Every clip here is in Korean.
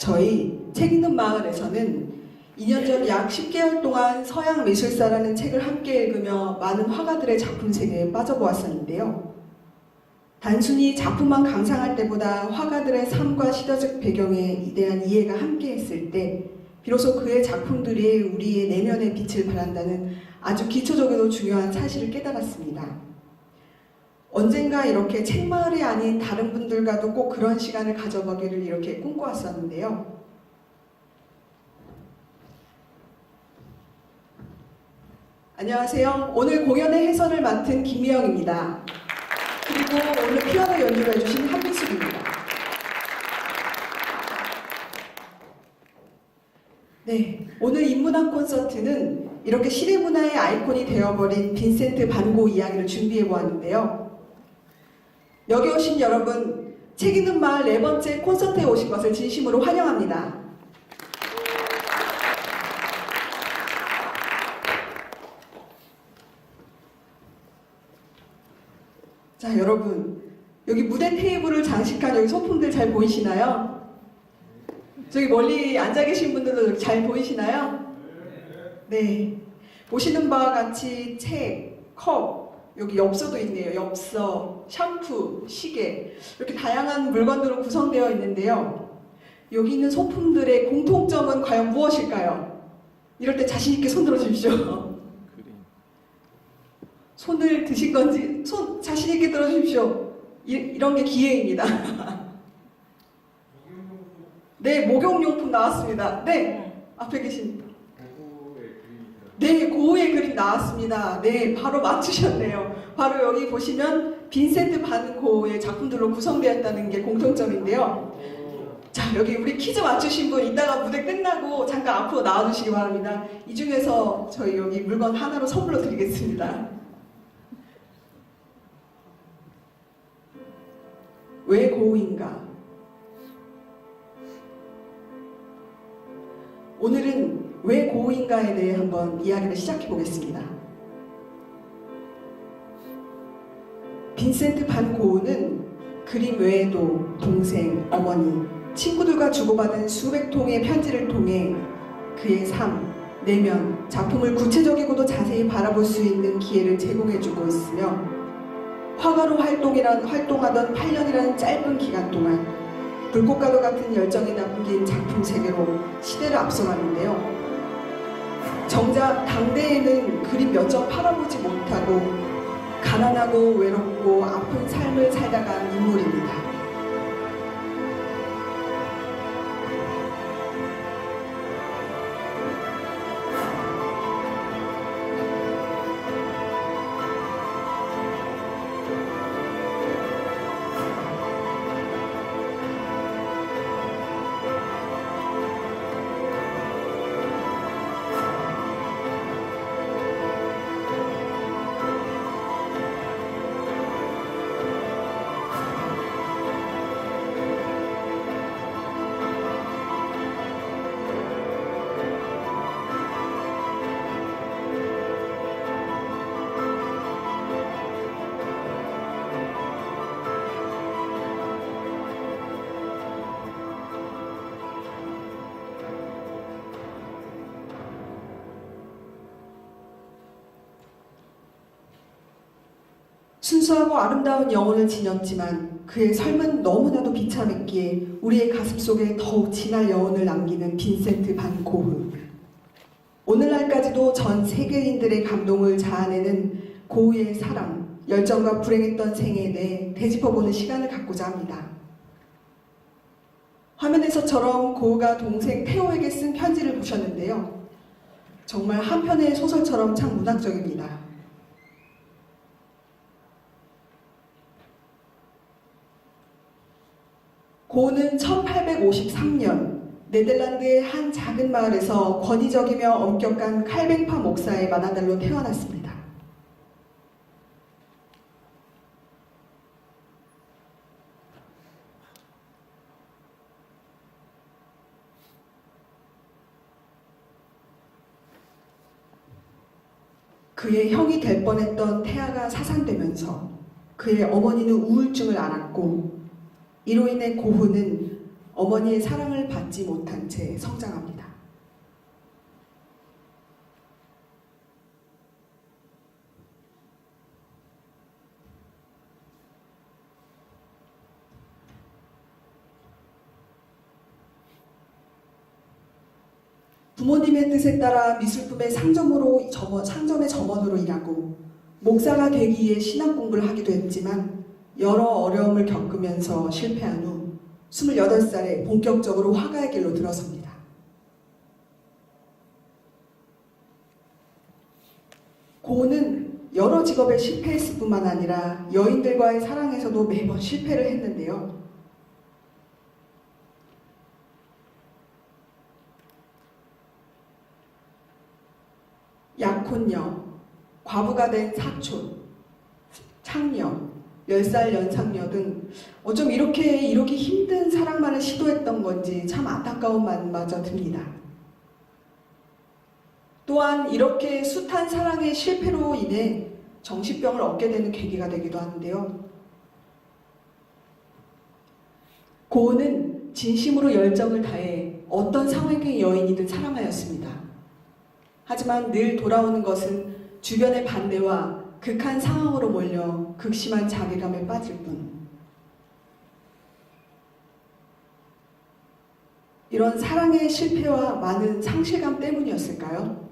저희 책 읽는 마을에서는 2년 전 약 10개월 동안 서양 미술사라는 책을 함께 읽으며 많은 화가들의 작품 세계에 빠져보았었는데요. 단순히 작품만 감상할 때보다 화가들의 삶과 시대적 배경에 대한 이해가 함께 했을 때 비로소 그의 작품들이 우리의 내면에 빛을 발한다는 아주 기초적이고 중요한 사실을 깨달았습니다. 언젠가 이렇게 책마을이 아닌 다른 분들과도 꼭 그런 시간을 가져보기를 이렇게 꿈꿔왔었는데요. 안녕하세요. 오늘 공연의 해설을 맡은 김미영입니다. 그리고 오늘 피아노 연주를 해주신 한미숙입니다. 네, 오늘 인문학 콘서트는 이렇게 시대문화의 아이콘이 되어버린 빈센트 반 고 이야기를 준비해보았는데요. 여기 오신 여러분, 책 읽는 마을 4번째 콘서트에 오신 것을 진심으로 환영합니다. 자, 여러분, 여기 무대 테이블을 장식한 여기 소품들 잘 보이시나요? 저기 멀리 앉아 계신 분들도 잘 보이시나요? 네. 보시는 바와 같이 책, 컵, 여기 엽서도 있네요. 엽서, 샴푸, 시계, 이렇게 다양한 물건들로 구성되어 있는데요. 여기 있는 소품들의 공통점은 과연 무엇일까요? 이럴 때 자신 있게 손 들어주십시오. 손을 드신 건지 손 자신 있게 들어주십시오. 이런 게 기회입니다. 네, 목욕용품 나왔습니다. 네, 앞에 계신 네, 고흐의 그림 나왔습니다. 네, 바로 맞추셨네요. 바로 여기 보시면 빈센트 반 고흐의 작품들로 구성되었다는 게 공통점인데요. 자, 여기 우리 퀴즈 맞추신 분 이따가 무대 끝나고 잠깐 앞으로 나와주시기 바랍니다. 이 중에서 저희 여기 물건 하나로 선물로 드리겠습니다. 왜 고흐인가? 오늘은 왜 고흐인가에 대해 한번 이야기를 시작해 보겠습니다. 빈센트 반 고흐는 그림 외에도 동생, 어머니, 친구들과 주고받은 수백 통의 편지를 통해 그의 삶, 내면, 작품을 구체적이고도 자세히 바라볼 수 있는 기회를 제공해주고 있으며 화가로 활동하던 8년이라는 짧은 기간 동안 불꽃가루 같은 열정이 담긴 작품 세계로 시대를 앞서갔는데요. 정작 당대에는 그림 몇 점 팔아보지 못하고 가난하고 외롭고 아픈 삶을 살다 간 인물입니다. 순수하고 아름다운 영혼을 지녔지만 그의 삶은 너무나도 비참했기에 우리의 가슴 속에 더욱 진할 여운을 남기는 빈센트 반 고흐. 오늘날까지도 전 세계인들의 감동을 자아내는 고흐의 사랑, 열정과 불행했던 생에 대해 되짚어보는 시간을 갖고자 합니다. 화면에서처럼 고흐가 동생 테오에게 쓴 편지를 보셨는데요. 정말 한 편의 소설처럼 참 문학적입니다. 고흐는 1853년 네덜란드의 한 작은 마을에서 권위적이며 엄격한 칼뱅파 목사의 맏아들로 태어났습니다. 그의 형이 될 뻔했던 태아가 사산되면서 그의 어머니는 우울증을 앓았고 이로 인해 고흐는 어머니의 사랑을 받지 못한 채 성장합니다. 부모님의 뜻에 따라 미술품의 상점의 점원으로 일하고 목사가 되기 위해 신학 공부를 하기도 했지만 여러 어려움을 겪으면서 실패한 후 28살에 본격적으로 화가의 길로 들어섭니다. 고은은 여러 직업에 실패했을 뿐만 아니라 여인들과의 사랑에서도 매번 실패를 했는데요. 약혼녀, 과부가 된 사촌, 창녀, 10살 연상녀 등 어쩜 이렇게 이루기 힘든 사랑만을 시도했던 건지 참 안타까운 마음마저 듭니다. 또한 이렇게 숱한 사랑의 실패로 인해 정신병을 얻게 되는 계기가 되기도 하는데요. 고은은 진심으로 열정을 다해 어떤 상황의 여인이든 사랑하였습니다. 하지만 늘 돌아오는 것은 주변의 반대와 극한 상황으로 몰려 극심한 자괴감에 빠질 뿐. 이런 사랑의 실패와 많은 상실감 때문이었을까요?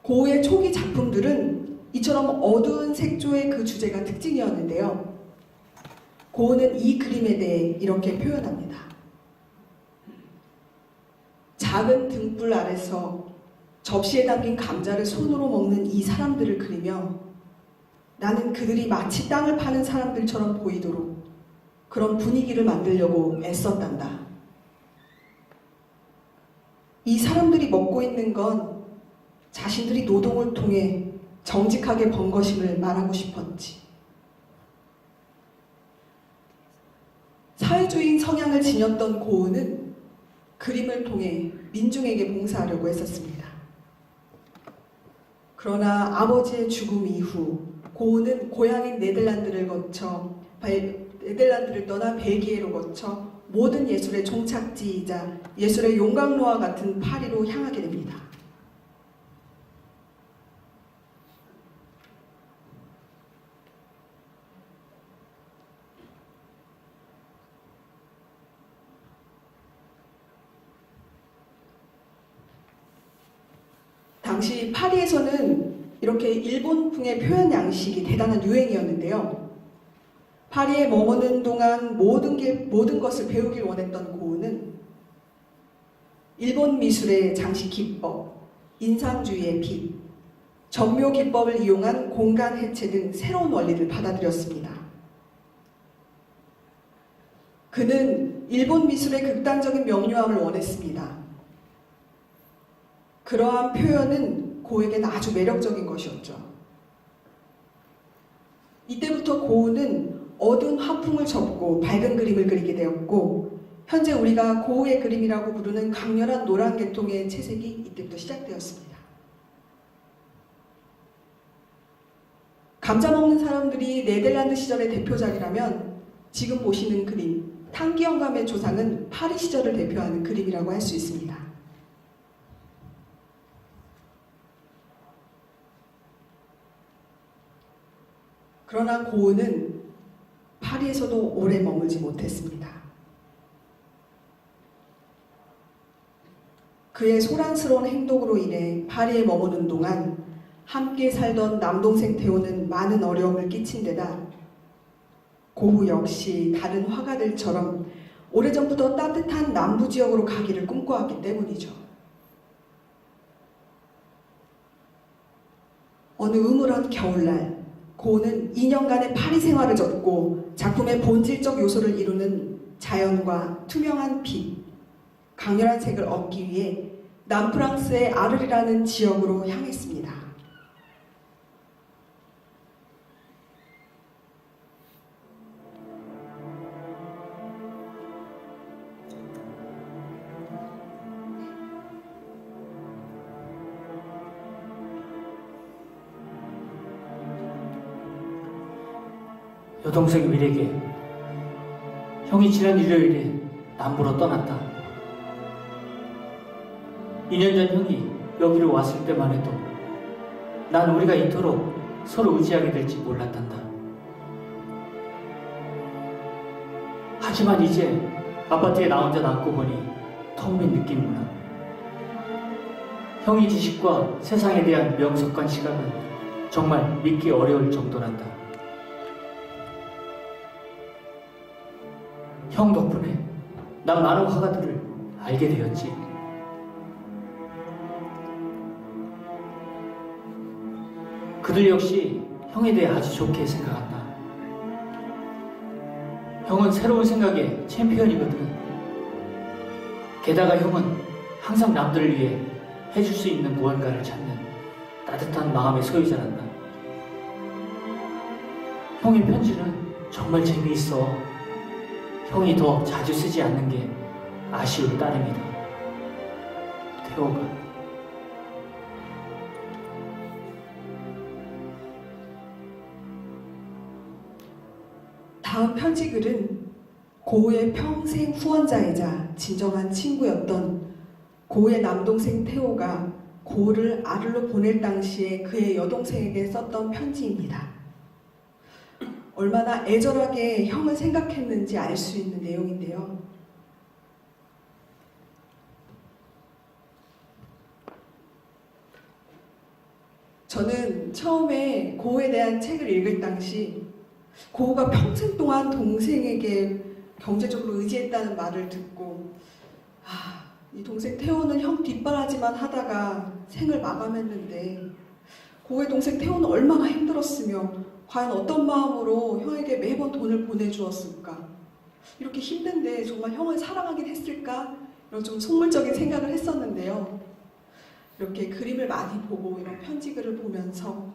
고흐의 초기 작품들은 이처럼 어두운 색조의 그 주제가 특징이었는데요. 고흐는 이 그림에 대해 이렇게 표현합니다. 작은 등불 아래서 접시에 담긴 감자를 손으로 먹는 이 사람들을 그리며 나는 그들이 마치 땅을 파는 사람들처럼 보이도록 그런 분위기를 만들려고 애썼단다. 이 사람들이 먹고 있는 건 자신들이 노동을 통해 정직하게 번 것임을 말하고 싶었지. 사회주의인 성향을 지녔던 고흐는 그림을 통해 민중에게 봉사하려고 했었습니다. 그러나 아버지의 죽음 이후 고흐는 고향인 네덜란드를 떠나 벨기에로 거쳐 모든 예술의 종착지이자 예술의 용광로와 같은 파리로 향하게 됩니다. 당시 파리에서는 이렇게 일본풍의 표현 양식이 대단한 유행이었는데요. 파리에 머무는 동안 모든 것을 배우길 원했던 고흐는 일본 미술의 장식 기법, 인상주의의 빛, 정묘 기법을 이용한 공간 해체 등 새로운 원리를 받아들였습니다. 그는 일본 미술의 극단적인 명료함을 원했습니다. 그러한 표현은 고흐에겐 아주 매력적인 것이었죠. 이때부터 고흐는 어두운 화풍을 접고 밝은 그림을 그리게 되었고 현재 우리가 고흐의 그림이라고 부르는 강렬한 노란 계통의 채색이 이때부터 시작되었습니다. 감자 먹는 사람들이 네덜란드 시절의 대표작이라면 지금 보시는 그림, 탕기 영감의 조상은 파리 시절을 대표하는 그림이라고 할 수 있습니다. 그러나 고흐는 파리에서도 오래 머물지 못했습니다. 그의 소란스러운 행동으로 인해 파리에 머무는 동안 함께 살던 남동생 테오는 많은 어려움을 끼친 데다 고흐 역시 다른 화가들처럼 오래전부터 따뜻한 남부 지역으로 가기를 꿈꿔왔기 때문이죠. 어느 음울한 겨울날 고흐는 2년간의 파리 생활을 접고 작품의 본질적 요소를 이루는 자연과 투명한 빛, 강렬한 색을 얻기 위해 남프랑스의 아르이라는 지역으로 향했습니다. 여동생 윌에게 형이 지난 일요일에 남부로 떠났다. 2년 전 형이 여기로 왔을 때만 해도 난 우리가 이토록 서로 의지하게 될지 몰랐단다. 하지만 이제 아파트에 나 혼자 남고 보니 텅 빈 느낌이구나. 형의 지식과 세상에 대한 명석한 시각은 정말 믿기 어려울 정도란다. 형 덕분에 난 많은 화가들을 알게 되었지. 그들 역시 형에 대해 아주 좋게 생각한다. 형은 새로운 생각의 챔피언이거든. 게다가 형은 항상 남들을 위해 해줄 수 있는 무언가를 찾는 따뜻한 마음의 소유자란다. 형의 편지는 정말 재미있어. 형이 더 자주 쓰지 않는 게 아쉬울 따름이다. 태호가. 다음 편지 글은 고우의 평생 후원자이자 진정한 친구였던 고우의 남동생 태호가 고우를 아르로 보낼 당시에 그의 여동생에게 썼던 편지입니다. 얼마나 애절하게 형을 생각했는지 알 수 있는 내용인데요. 저는 처음에 고우에 대한 책을 읽을 당시 고우가 평생 동안 동생에게 경제적으로 의지했다는 말을 듣고 이 동생 태호는 형 뒷바라지만 하다가 생을 마감했는데 고우의 동생 태호는 얼마나 힘들었으며 과연 어떤 마음으로 형에게 매번 돈을 보내주었을까? 이렇게 힘든데 정말 형을 사랑하긴 했을까? 이런 좀 속물적인 생각을 했었는데요. 이렇게 그림을 많이 보고 이런 편지글을 보면서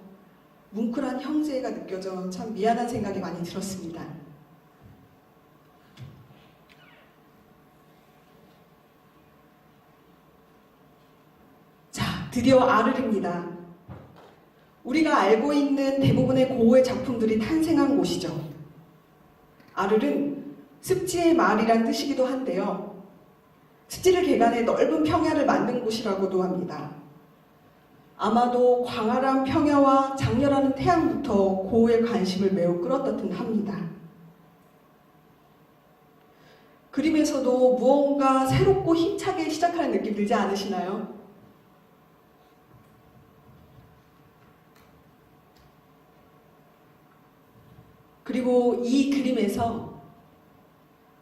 뭉클한 형제가 느껴져 참 미안한 생각이 많이 들었습니다. 자, 드디어 아르르입니다. 우리가 알고 있는 대부분의 고흐의 작품들이 탄생한 곳이죠. 아르르는 습지의 마을이란 뜻이기도 한데요. 습지를 개간해 넓은 평야를 만든 곳이라고도 합니다. 아마도 광활한 평야와 장렬하는 태양부터 고흐의 관심을 매우 끌었던 듯 합니다. 그림에서도 무언가 새롭고 힘차게 시작하는 느낌 들지 않으시나요? 그리고 이 그림에서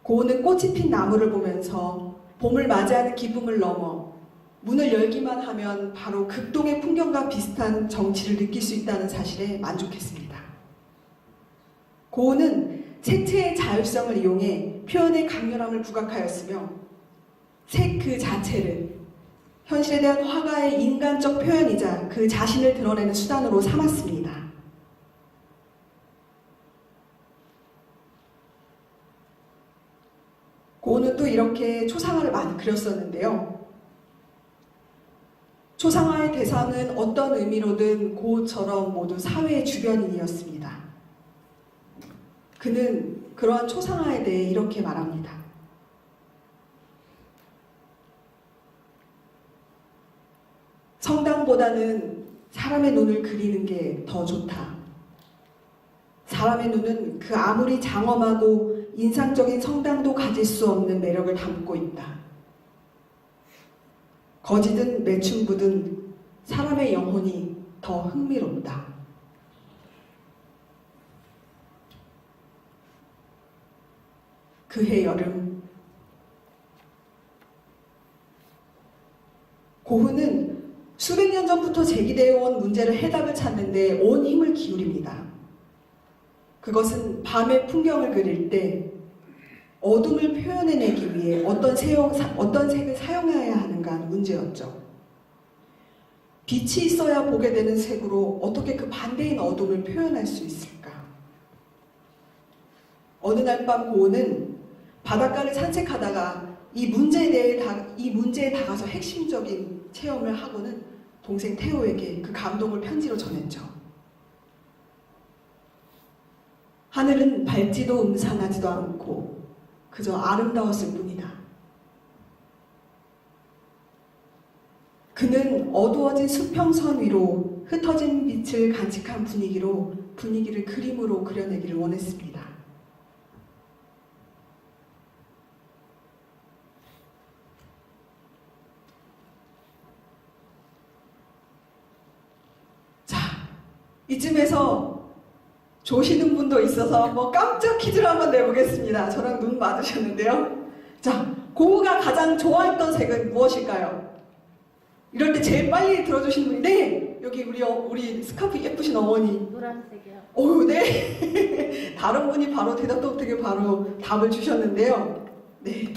고흐는 꽃이 핀 나무를 보면서 봄을 맞이하는 기쁨을 넘어 문을 열기만 하면 바로 극동의 풍경과 비슷한 정취를 느낄 수 있다는 사실에 만족했습니다. 고흐는 색채의 자율성을 이용해 표현의 강렬함을 부각하였으며 색 그 자체를 현실에 대한 화가의 인간적 표현이자 그 자신을 드러내는 수단으로 삼았습니다. 고흐는 또 이렇게 초상화를 많이 그렸었는데요. 초상화의 대상은 어떤 의미로든 고흐처럼 모두 사회의 주변인이었습니다. 그는 그러한 초상화에 대해 이렇게 말합니다. 성당보다는 사람의 눈을 그리는 게 더 좋다. 사람의 눈은 그 아무리 장엄하고 인상적인 성당도 가질 수 없는 매력을 담고 있다. 거지든 매춘부든 사람의 영혼이 더 흥미롭다. 그해 여름 고흐는 수백 년 전부터 제기되어 온 문제를 해답을 찾는 데 온 힘을 기울입니다. 그것은 밤의 풍경을 그릴 때 어둠을 표현해내기 위해 어떤 색을 사용해야 하는가 하는 문제였죠. 빛이 있어야 보게 되는 색으로 어떻게 그 반대인 어둠을 표현할 수 있을까? 어느 날 밤 고흐는 바닷가를 산책하다가 이 문제에 다가서 핵심적인 체험을 하고는 동생 태호에게 그 감동을 편지로 전했죠. 하늘은 밝지도 음산하지도 않고 그저 아름다웠을 뿐이다. 그는 어두워진 수평선 위로 흩어진 빛을 간직한 분위기를 그림으로 그려내기를 원했습니다. 자, 이쯤에서 조시는 분도 있어서 한번 깜짝 퀴즈를 한번 내보겠습니다. 저랑 눈 맞으셨는데요. 자, 고우가 가장 좋아했던 색은 무엇일까요? 이럴 때 제일 빨리 들어주시는 분이 네! 여기 우리 스카프 예쁘신 어머니. 노란색이요. 오, 네. 다른 분이 바로 대답도 못하게 바로 답을 주셨는데요. 네,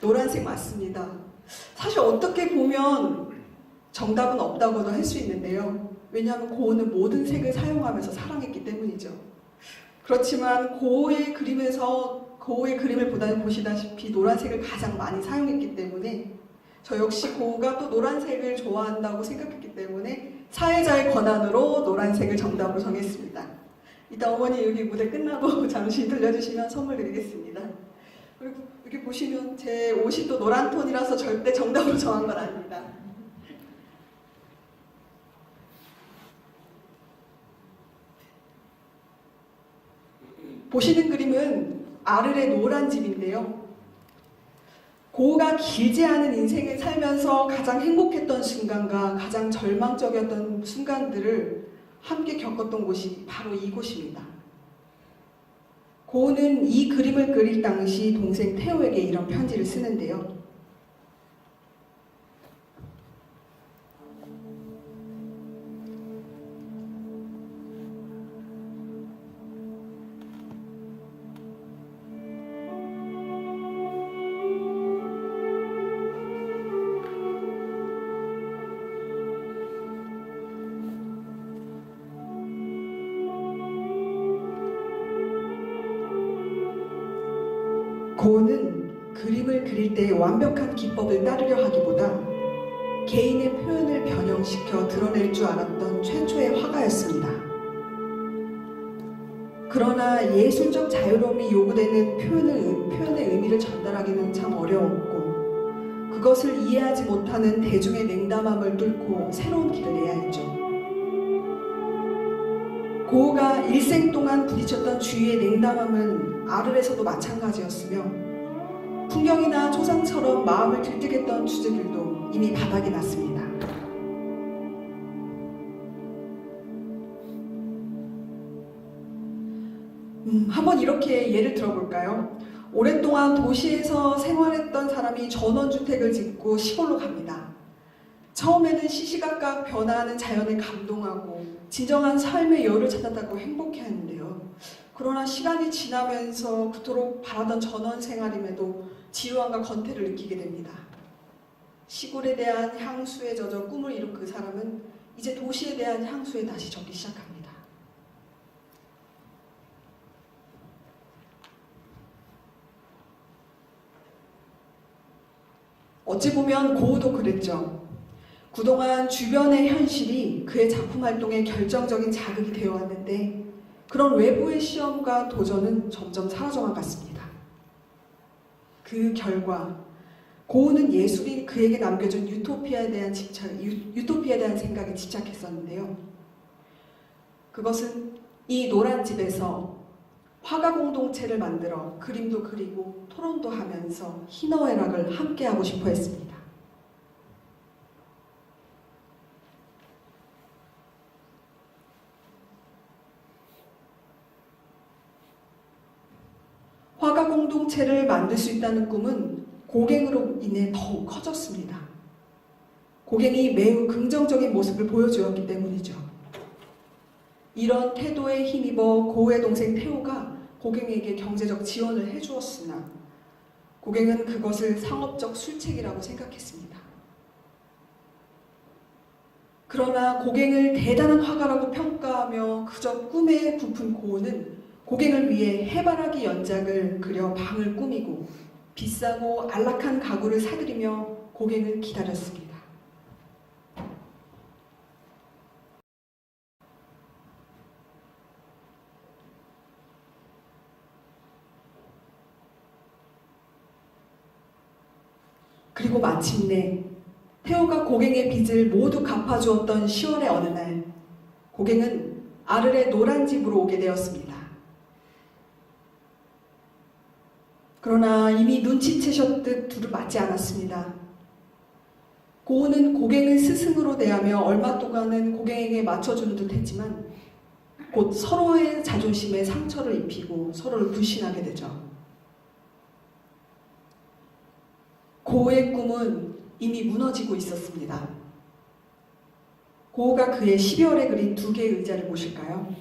노란색 맞습니다. 사실 어떻게 보면 정답은 없다고도 할 수 있는데요. 왜냐하면 고우는 모든 색을 사용하면서 사랑했기 때문이죠. 그렇지만 고우의 그림을 보시다시피 노란색을 가장 많이 사용했기 때문에 저 역시 고우가 또 노란색을 좋아한다고 생각했기 때문에 사회자의 권한으로 노란색을 정답으로 정했습니다. 이따 어머니 여기 무대 끝나고 잠시 들려주시면 선물 드리겠습니다. 그리고 여기 보시면 제 옷이 또 노란 톤이라서 절대 정답으로 정한 건 아닙니다. 보시는 그림은 아르레 노란 집인데요. 고우가 길지 않은 인생을 살면서 가장 행복했던 순간과 가장 절망적이었던 순간들을 함께 겪었던 곳이 바로 이곳입니다. 고우는 이 그림을 그릴 당시 동생 태호에게 이런 편지를 쓰는데요. 고우는 그림을 그릴 때 완벽한 기법을 따르려 하기보다 개인의 표현을 변형시켜 드러낼 줄 알았던 최초의 화가였습니다. 그러나 예술적 자유로움이 요구되는 표현의 의미를 전달하기는 참 어려웠고 그것을 이해하지 못하는 대중의 냉담함을 뚫고 새로운 길을 내야 했죠. 고우가 일생 동안 부딪혔던 주위의 냉담함은 아르에서도 마찬가지였으며 풍경이나 초상처럼 마음을 들뜨겠던 주제들도 이미 바닥이 났습니다. 한번 이렇게 예를 들어볼까요? 오랫동안 도시에서 생활했던 사람이 전원주택을 짓고 시골로 갑니다. 처음에는 시시각각 변화하는 자연에 감동하고 진정한 삶의 여유를 찾았다고 행복해하는데요. 그러나 시간이 지나면서 그토록 바라던 전원 생활임에도 지루함과 건태를 느끼게 됩니다. 시골에 대한 향수에 젖어 꿈을 이룬 그 사람은 이제 도시에 대한 향수에 다시 젖기 시작합니다. 어찌 보면 고우도 그랬죠. 그동안 주변의 현실이 그의 작품 활동에 결정적인 자극이 되어 왔는데 그런 외부의 시험과 도전은 점점 사라져만 갔습니다. 그 결과 고우는 예술이 그에게 남겨준 유토피아에 대한 생각에 집착했었는데요. 그것은 이 노란 집에서 화가 공동체를 만들어 그림도 그리고 토론도 하면서 희노애락을 함께하고 싶어 했습니다. 화가 공동체를 만들 수 있다는 꿈은 고갱으로 인해 더욱 커졌습니다. 고갱이 매우 긍정적인 모습을 보여주었기 때문이죠. 이런 태도에 힘입어 고우의 동생 태호가 고갱에게 경제적 지원을 해주었으나 고갱은 그것을 상업적 술책이라고 생각했습니다. 그러나 고갱을 대단한 화가라고 평가하며 그저 꿈에 부푼 고우는 고갱을 위해 해바라기 연작을 그려 방을 꾸미고 비싸고 안락한 가구를 사들이며 고갱을 기다렸습니다. 그리고 마침내 태호가 고갱의 빚을 모두 갚아주었던 10월의 어느 날, 고갱은 아르의 노란 집으로 오게 되었습니다. 그러나 이미 눈치채셨듯 둘은 맞지 않았습니다. 고우는 고갱을 스승으로 대하며 얼마 동안은 고갱에게 맞춰주는 듯 했지만 곧 서로의 자존심에 상처를 입히고 서로를 불신하게 되죠. 고우의 꿈은 이미 무너지고 있었습니다. 고우가 그의 12월에 그린 2개의 의자를 보실까요?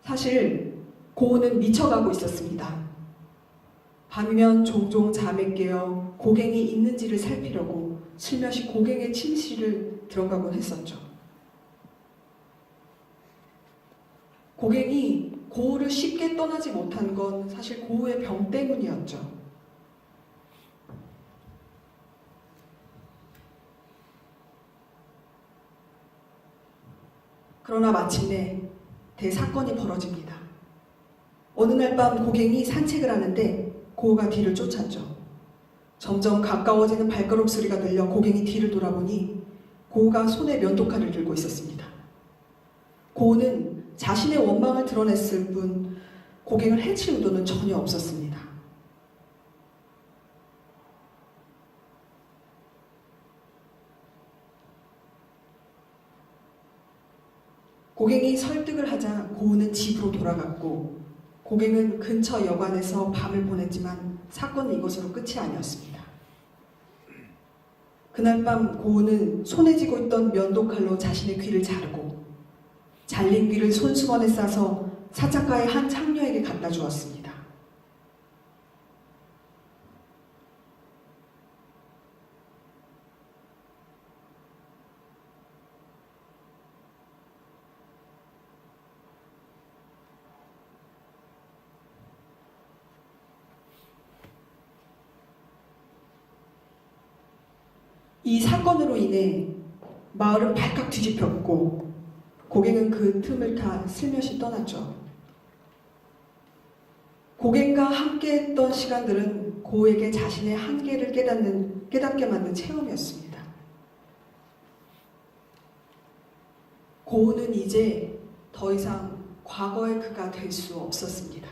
사실 고우는 미쳐가고 있었습니다. 밤이면 종종 잠에 깨어 고갱이 있는지를 살피려고 슬며시 고갱의 침실을 들어가곤 했었죠. 고갱이 고우를 쉽게 떠나지 못한 건 사실 고우의 병 때문이었죠. 그러나 마침내 대사건이 벌어집니다. 어느 날 밤 고갱이 산책을 하는데 고우가 뒤를 쫓았죠. 점점 가까워지는 발걸음 소리가 들려 고갱이 뒤를 돌아보니 고우가 손에 면도칼을 들고 있었습니다. 고우는 자신의 원망을 드러냈을 뿐 고갱을 해칠 의도는 전혀 없었습니다. 고갱이 설득을 하자 고우는 집으로 돌아갔고 고갱은 근처 여관에서 밤을 보냈지만 사건은 이것으로 끝이 아니었습니다. 그날 밤 고우는 손에 쥐고 있던 면도칼로 자신의 귀를 자르고 잘린 귀를 손수건에 싸서 사창가의 한 창녀에게 갖다 주었습니다. 이 사건으로 인해 마을은 발칵 뒤집혔고 고갱은 그 틈을 타 슬며시 떠났죠. 고갱과 함께했던 시간들은 고우에게 자신의 한계를 깨닫게 만든 체험이었습니다. 고우는 이제 더 이상 과거의 그가 될 수 없었습니다.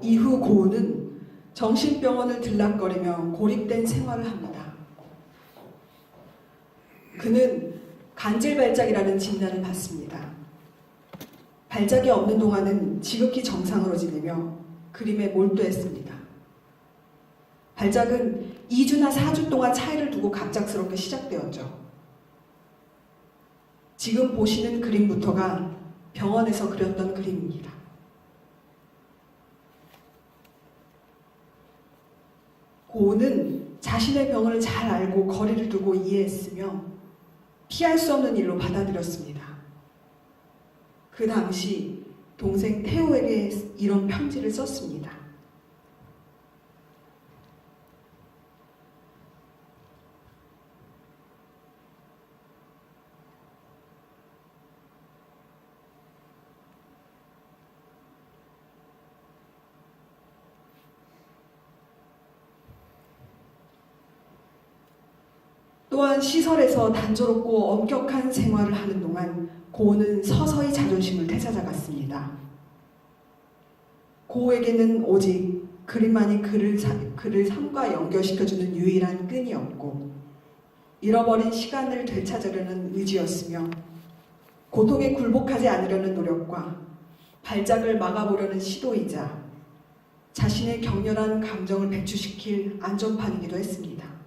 이후 고은은 정신병원을 들락거리며 고립된 생활을 합니다. 그는 간질발작이라는 진단을 받습니다. 발작이 없는 동안은 지극히 정상으로 지내며 그림에 몰두했습니다. 발작은 2주나 4주 동안 차이를 두고 갑작스럽게 시작되었죠. 지금 보시는 그림부터가 병원에서 그렸던 그림입니다. 고은은 자신의 병을 잘 알고 거리를 두고 이해했으며 피할 수 없는 일로 받아들였습니다. 그 당시 동생 태호에게 이런 편지를 썼습니다. 또한 시설에서 단조롭고 엄격한 생활을 하는 동안 고은은 서서히 자존심을 되찾아갔습니다. 고에게는 오직 그림만이 그를 삶과 연결시켜주는 유일한 끈이었고 잃어버린 시간을 되찾으려는 의지였으며 고통에 굴복하지 않으려는 노력과 발작을 막아보려는 시도이자 자신의 격렬한 감정을 배출시킬 안전판이기도 했습니다.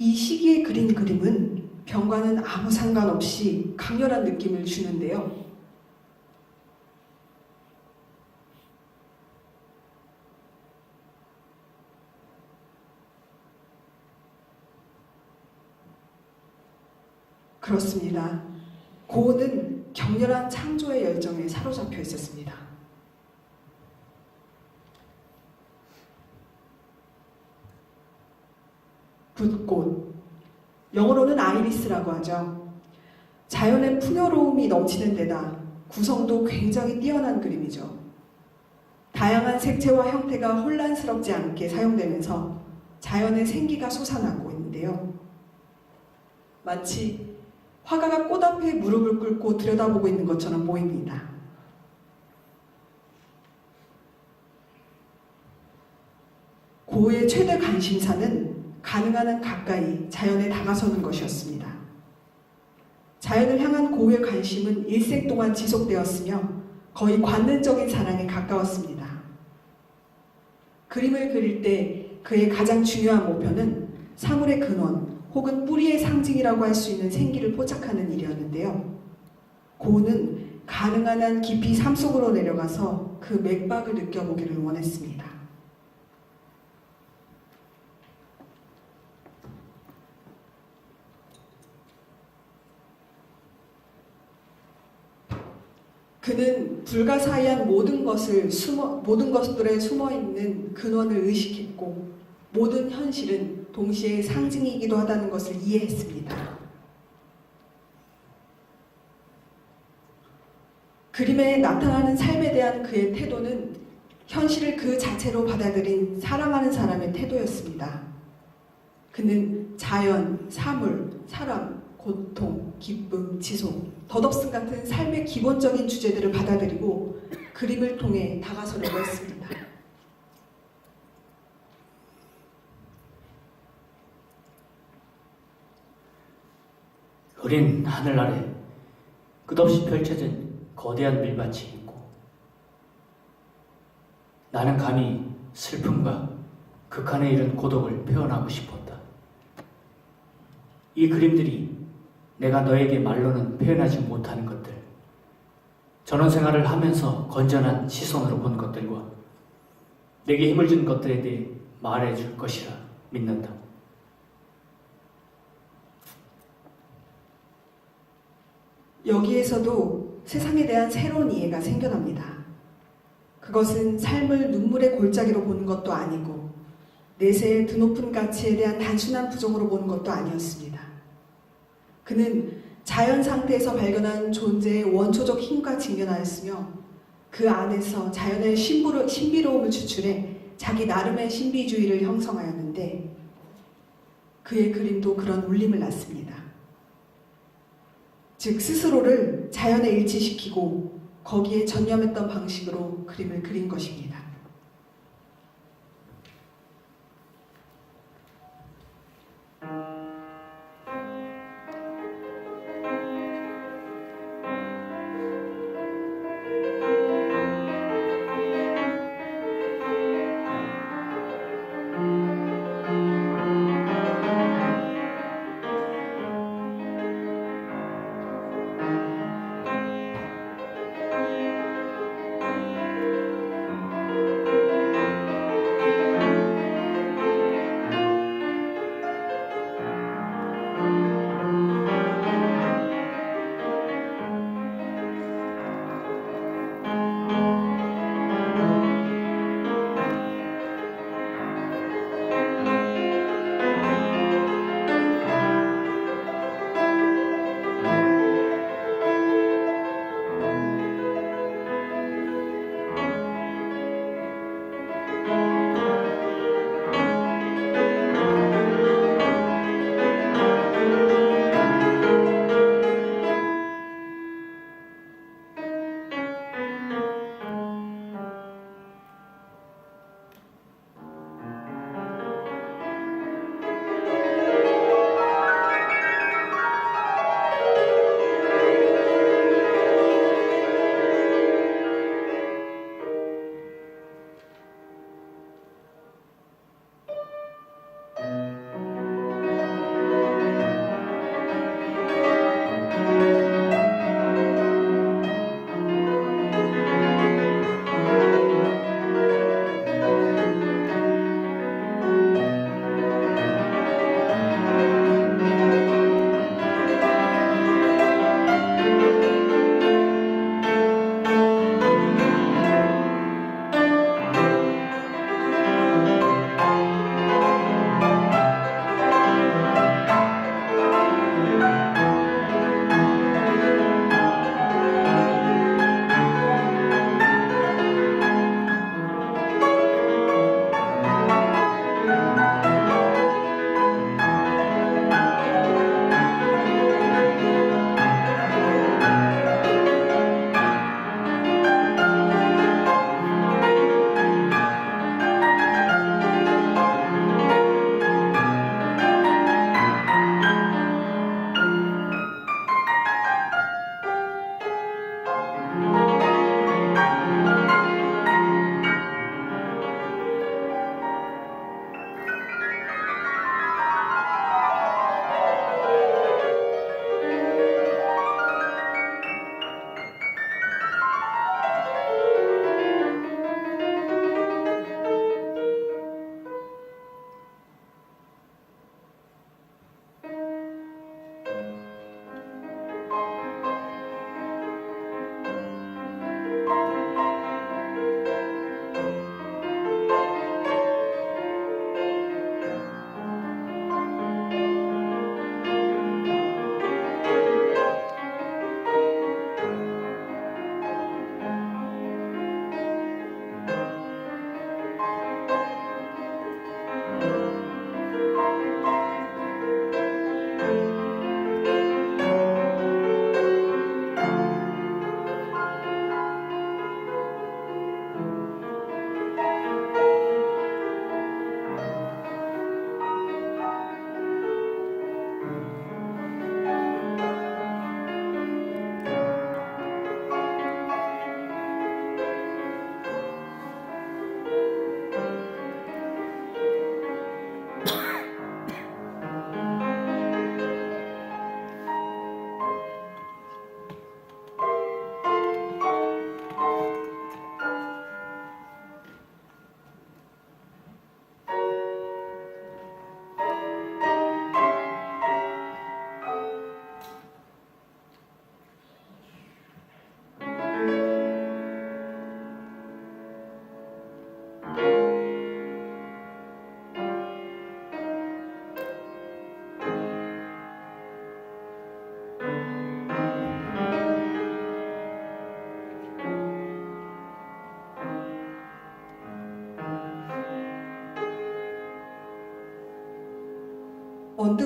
이 시기에 그린 그림은 병과는 아무 상관없이 강렬한 느낌을 주는데요. 그렇습니다. 고은은 격렬한 창조의 열정에 사로잡혀 있었습니다. 붓꽃, 영어로는 아이리스라고 하죠. 자연의 풍요로움이 넘치는 데다 구성도 굉장히 뛰어난 그림이죠. 다양한 색채와 형태가 혼란스럽지 않게 사용되면서 자연의 생기가 솟아나고 있는데요. 마치 화가가 꽃 앞에 무릎을 꿇고 들여다보고 있는 것처럼 보입니다. 고의 최대 관심사는 가능한 한 가까이 자연에 다가서는 것이었습니다. 자연을 향한 고의 관심은 일생 동안 지속되었으며 거의 관능적인 사랑에 가까웠습니다. 그림을 그릴 때 그의 가장 중요한 목표는 사물의 근원 혹은 뿌리의 상징이라고 할 수 있는 생기를 포착하는 일이었는데요. 고는 가능한 한 깊이 삶 속으로 내려가서 그 맥박을 느껴보기를 원했습니다. 그는 불가사의한 모든 것들에 숨어있는 근원을 의식했고 모든 현실은 동시에 상징이기도 하다는 것을 이해했습니다. 그림에 나타나는 삶에 대한 그의 태도는 현실을 그 자체로 받아들인 사랑하는 사람의 태도였습니다. 그는 자연, 사물, 사람, 고통, 기쁨, 지속, 덧없음 같은 삶의 기본적인 주제들을 받아들이고 그림을 통해 다가서려고 했습니다. 흐린 하늘 아래 끝없이 펼쳐진 거대한 밀밭이 있고 나는 감히 슬픔과 극한에 이른 고독을 표현하고 싶었다. 이 그림들이 내가 너에게 말로는 표현하지 못하는 것들, 전원생활을 하면서 건전한 시선으로 본 것들과 내게 힘을 준 것들에 대해 말해줄 것이라 믿는다. 여기에서도 세상에 대한 새로운 이해가 생겨납니다. 그것은 삶을 눈물의 골짜기로 보는 것도 아니고 내세의 드높은 가치에 대한 단순한 부정으로 보는 것도 아니었습니다. 그는 자연 상태에서 발견한 존재의 원초적 힘과 직면하였으며 그 안에서 자연의 신비로움을 추출해 자기 나름의 신비주의를 형성하였는데 그의 그림도 그런 울림을 낳습니다. 즉 스스로를 자연에 일치시키고 거기에 전념했던 방식으로 그림을 그린 것입니다.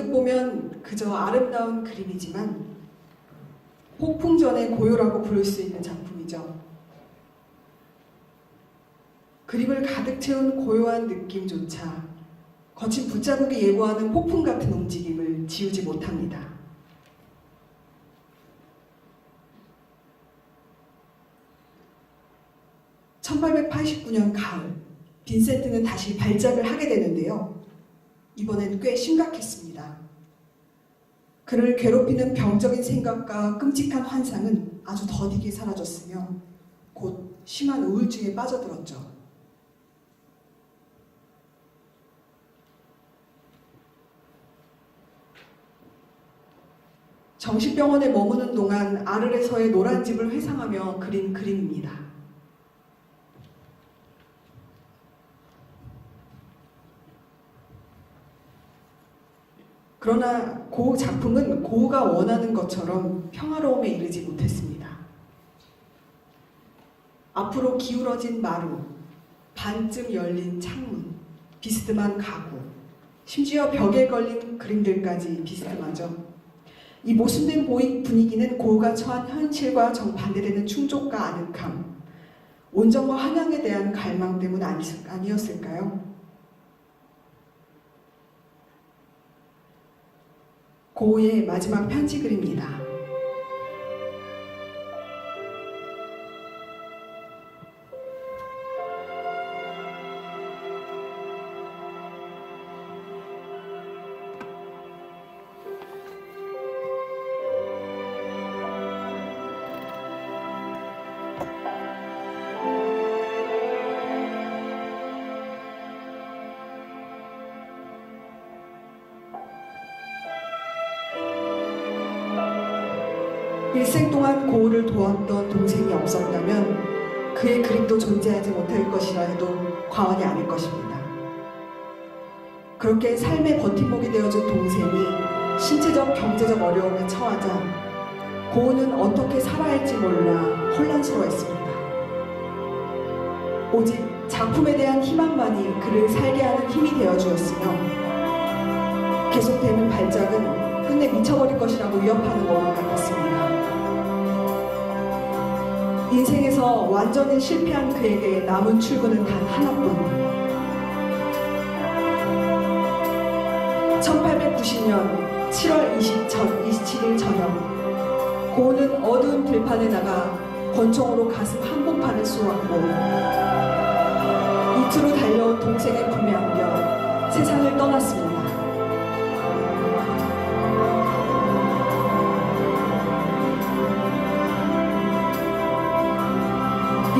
언뜻 보면 그저 아름다운 그림이지만 폭풍전의 고요라고 부를 수 있는 작품이죠. 그림을 가득 채운 고요한 느낌조차 거친 붓자국이 예고하는 폭풍 같은 움직임을 지우지 못합니다. (1889년) 가을, 빈센트는 다시 발작을 하게 되는데요. 이번엔 꽤 심각했습니다. 그를 괴롭히는 병적인 생각과 끔찍한 환상은 아주 더디게 사라졌으며 곧 심한 우울증에 빠져들었죠. 정신병원에 머무는 동안 아르레서의 노란 집을 회상하며 그린 그림입니다. 그러나 그 작품은 고흐가 원하는 것처럼 평화로움에 이르지 못했습니다. 앞으로 기울어진 마루, 반쯤 열린 창문, 비스듬한 가구, 심지어 벽에 걸린 그림들까지 비스듬하죠. 이 모순된 분위기는 고흐가 처한 현실과 정반대되는 충족과 아늑함, 온정과 환영에 대한 갈망 때문 아니었을까요? 고흐의 마지막 편지 글입니다. 일생 동안 고흐를 도왔던 동생이 없었다면 그의 그림도 존재하지 못할 것이라 해도 과언이 아닐 것입니다. 그렇게 삶의 버팀목이 되어준 동생이 신체적, 경제적 어려움에 처하자 고흐는 어떻게 살아야 할지 몰라 혼란스러워했습니다. 오직 작품에 대한 희망만이 그를 살게 하는 힘이 되어주었으며 계속되는 발작은 끝내 미쳐버릴 것이라고 위협하는 것만 같았습니다. 인생에서 완전히 실패한 그에게 남은 출구는 단 하나뿐. 1890년 7월 27일 저녁, 고흐는 어두운 들판에 나가 권총으로 가슴 한복판을 쏘았고 이투로 달려온 동생의 품에 안겨 세상을 떠났습니다.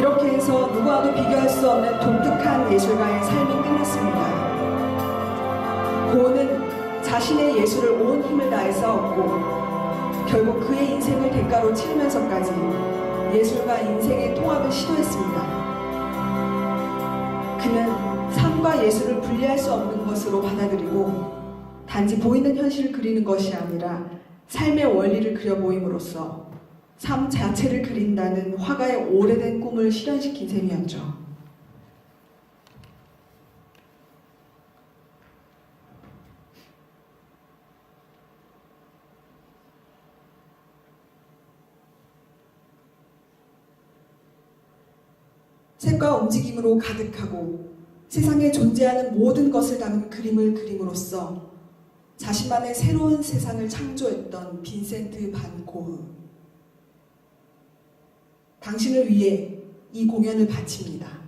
이렇게 해서 누구와도 비교할 수 없는 독특한 예술가의 삶이 끝났습니다. 고흐는 자신의 예술을 온 힘을 다해 싸웠고 결국 그의 인생을 대가로 치르면서까지 예술과 인생의 통합을 시도했습니다. 그는 삶과 예술을 분리할 수 없는 것으로 받아들이고 단지 보이는 현실을 그리는 것이 아니라 삶의 원리를 그려보임으로써 삶 자체를 그린다는 화가의 오래된 꿈을 실현시킨 셈이었죠. 색과 움직임으로 가득하고 세상에 존재하는 모든 것을 담은 그림을 그림으로써 자신만의 새로운 세상을 창조했던 빈센트 반 고흐. 당신을 위해 이 공연을 바칩니다.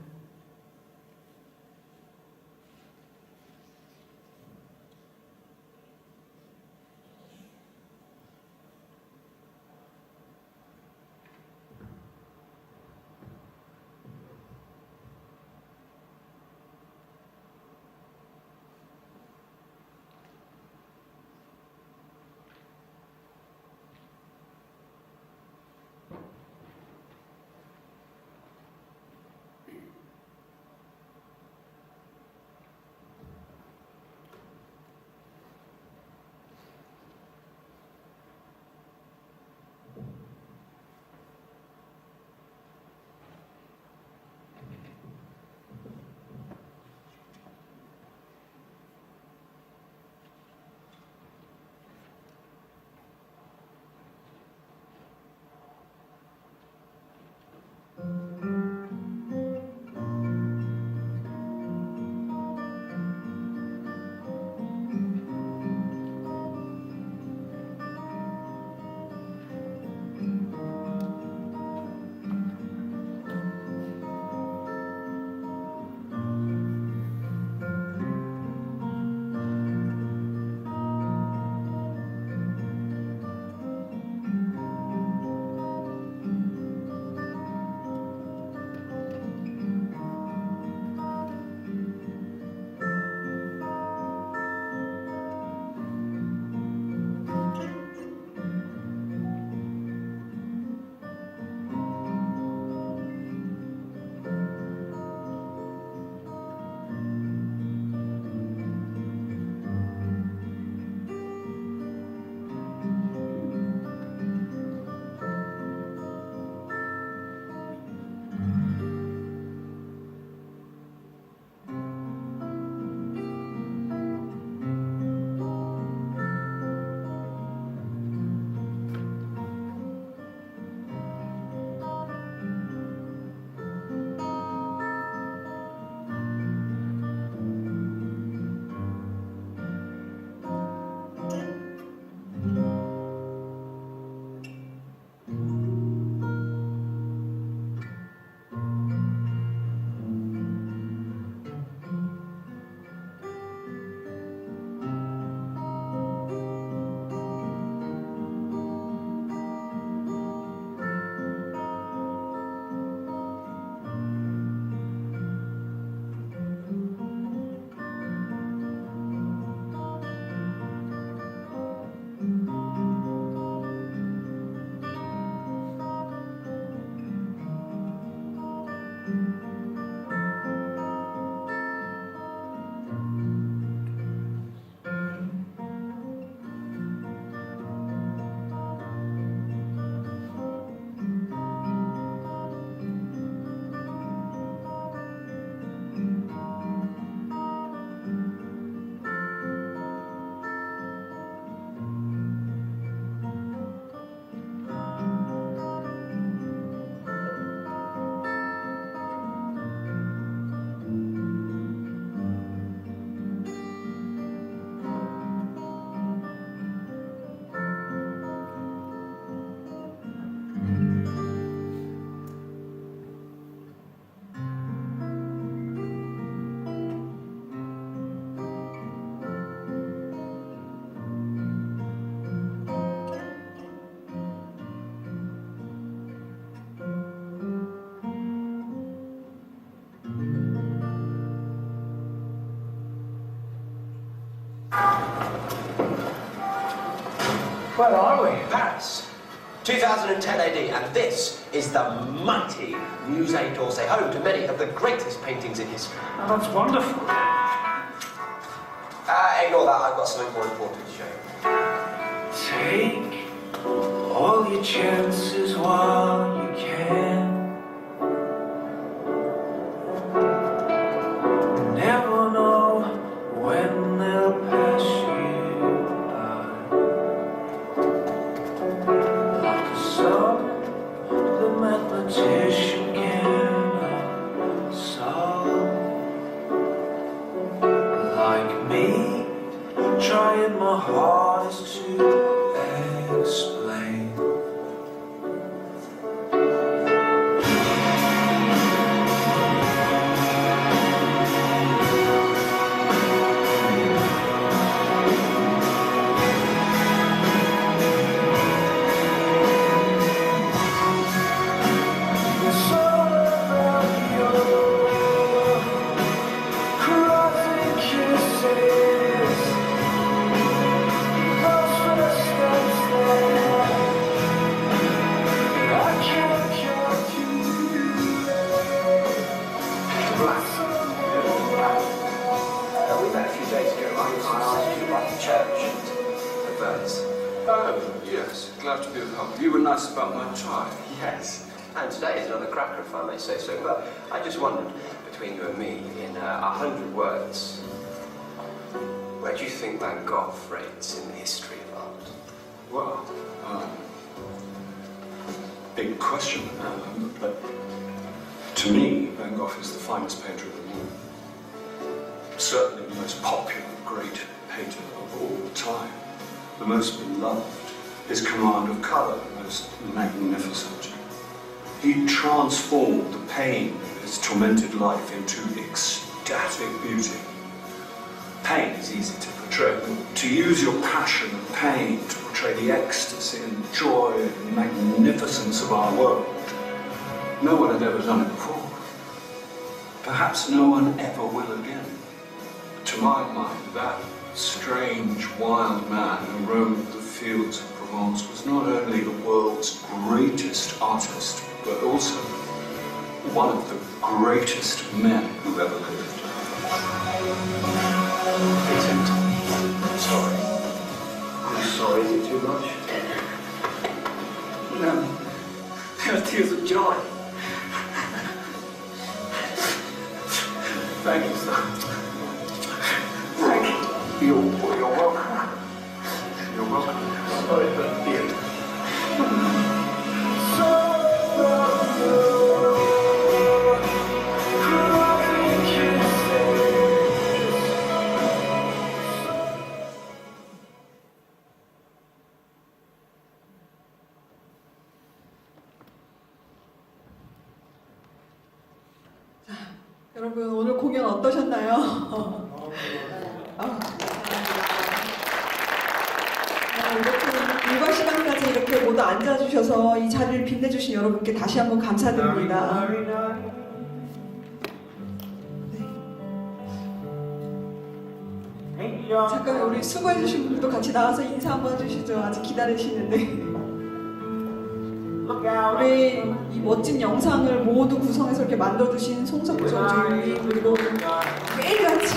Where are we? Paris, 2010 AD, and this is the mighty Musée d'Orsay, home to many of the greatest paintings in history. Oh, that's wonderful. Ignore that, I've got something more important to show you. Take all your chances while you can. Never know when they'll pass you by. Like a song the mathematician cannot solve. Like me, trying my hardest to explain. It's all about your crossing kisses. Those first steps there, I can't count you. We met a few days ago. I asked you about the church and the birds. Oh, yes. Glad to be of help. You were nice about my tie. Yes, and today is another cracker, if I may say so. But I just wondered, between you and me, in 100 words, where do you think Van Gogh rates in the history of art? Well, big question. But to me, Van Gogh is the finest painter of them all. Certainly the most popular, great painter of all time. The most beloved. His command of colour, most magnificent. He transformed the pain of his tormented life into ecstatic beauty. Pain is easy to portray. To use your passion and pain to portray the ecstasy and joy and magnificence of our world, no one had ever done it before. Perhaps no one ever will again. To my mind, that strange, wild man who roamed the fields of Provence was not only the world's greatest artist, but also one of the greatest men who ever lived. Vincent, I'm sorry. I'm sorry, is it too much? No, there are tears of joy. Thank you, sir. Thank you. You're welcome. You're welcome. Sorry for being. 여러분 오늘 공연 어떠셨나요? 이렇게 일과 시간까지 이렇게 모두 앉아주셔서 이 자리를 빛내주신 여러분께 다시 한번 감사드립니다. 잠깐 우리 수고해주신 분도 같이 나와서 인사 한번 해주시죠. 아직 기다리시는데. 우리 이 멋진 영상을 모두 구성해서 이렇게 만들어주신 송석조 주인님, 그리고 매일같이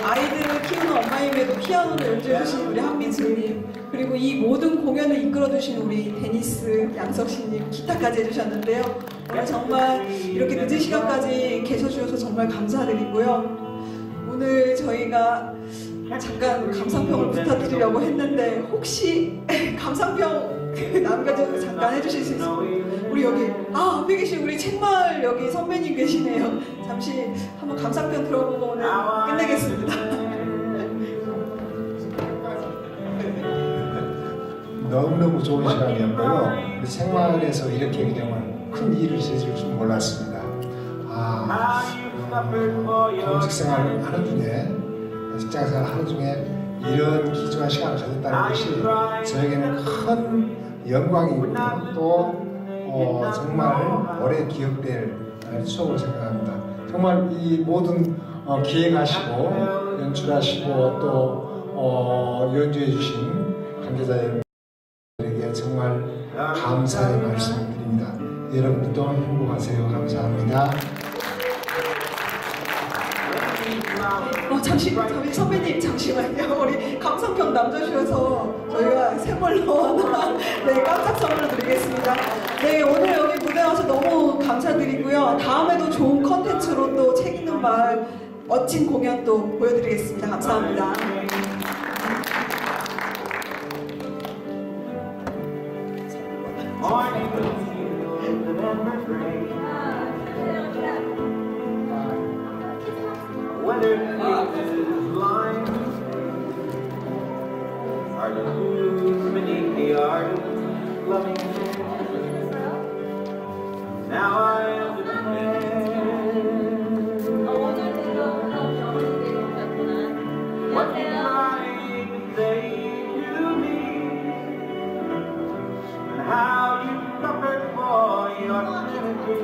아이들을 키우는 엄마임에도 피아노를 연주해주신 우리 한민수님, 그리고 이 모든 공연을 이끌어주신 우리 데니스 양석신님, 기타까지 해주셨는데요. 오늘 정말 이렇게 늦은 시간까지 계셔주셔서 정말 감사드리고요. 오늘 저희가 잠깐 감상평을 부탁드리려고 했는데 혹시 감상평 남겨서 잠깐 해주실 수 있어요? 우리 여기 앞에 계신 우리 책마을 여기 선배님 계시네요. 잠시 한번 감상평 들어보고 오늘 끝내겠습니다. 너무너무 좋은 시간이었고요. 우리 생활에서 이렇게 그냥 큰 일을 있을 줄 몰랐습니다. 공직 생활을 하는 중에, 직장 생활 하는 중에 이런 귀중한 시간을 가졌다는 것이 저에게는 큰 영광이고 또 정말 오래 기억될 추억으로 생각합니다. 정말 이 모든 기획하시고 연출하시고 또 연주해 주신 관계자 여러분 정말 감사의 말씀을 드립니다. 여러분들도 행복하세요. 감사합니다. 선배님 잠시만요. 우리 감성평 남자셔서 저희가 선물로 하나 네, 깜짝 선물로 드리겠습니다. 네, 오늘 여기 무대 와서 너무 감사드리고요. 다음에도 좋은 컨텐츠로 또 책 있는 말 멋진 공연 또 보여드리겠습니다. 감사합니다. Whether it's blind or the beneath the art of loving. Now I understand what you're trying to say to me and how you suffered for your sanity.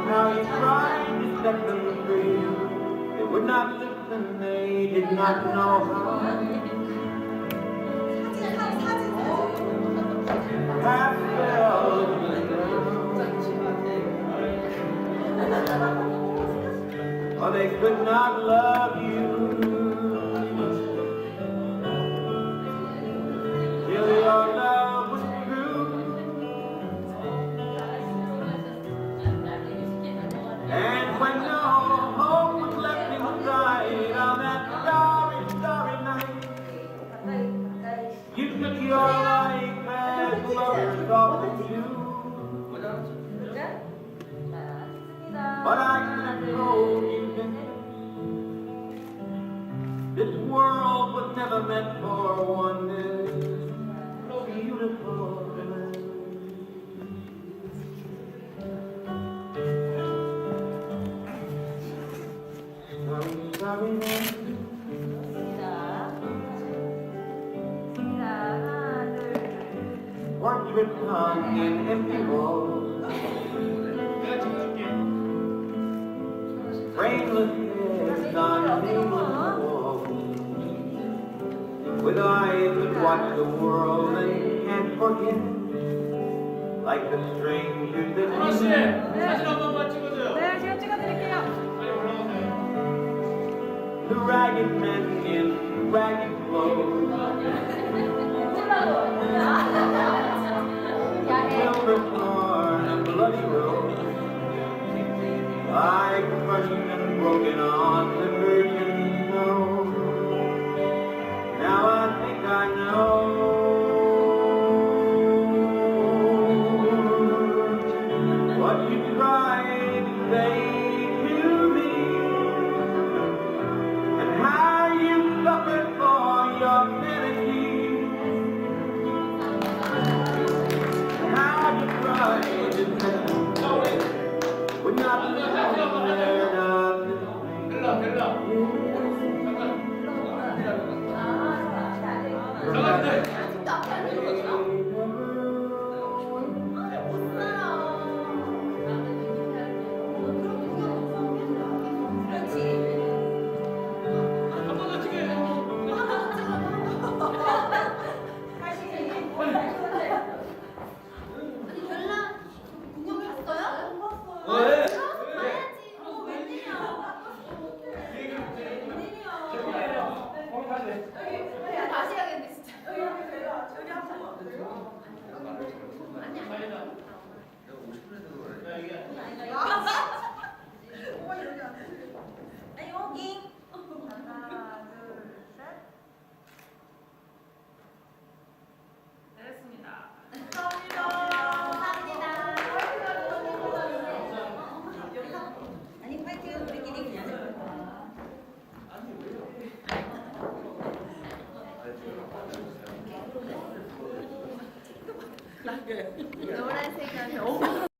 How you tried to set them free. They would not listen, they did not know how. I fell or they could not love you till your love was true. And when no hope was left inside on that starry, starry night, you took your life as lovers often do. But I could have told you this world was never meant for one as beautiful. Portrait hung in empty walls, frameless heads on nameless walls, with eyes that watch the world and can't forget, like the strangers that 사진 한 번만 찍어줘요. 네, 제가 찍어드릴게요. 빨리 올라오세요. the ragged men in ragged clothes, silver torn and bloody rose, like crushed and broken on the virgin snow. Now I think I know what you tried to say to me, and how you suffered for your sanity, and how you tried to tell me would not listen there not 벨라 벨라. 다시 해야겠네 진짜. 여기. 하나, 둘, 셋. 됐습니다. 감사합니다. 아니 파이팅 우리끼리 그냥. 노란색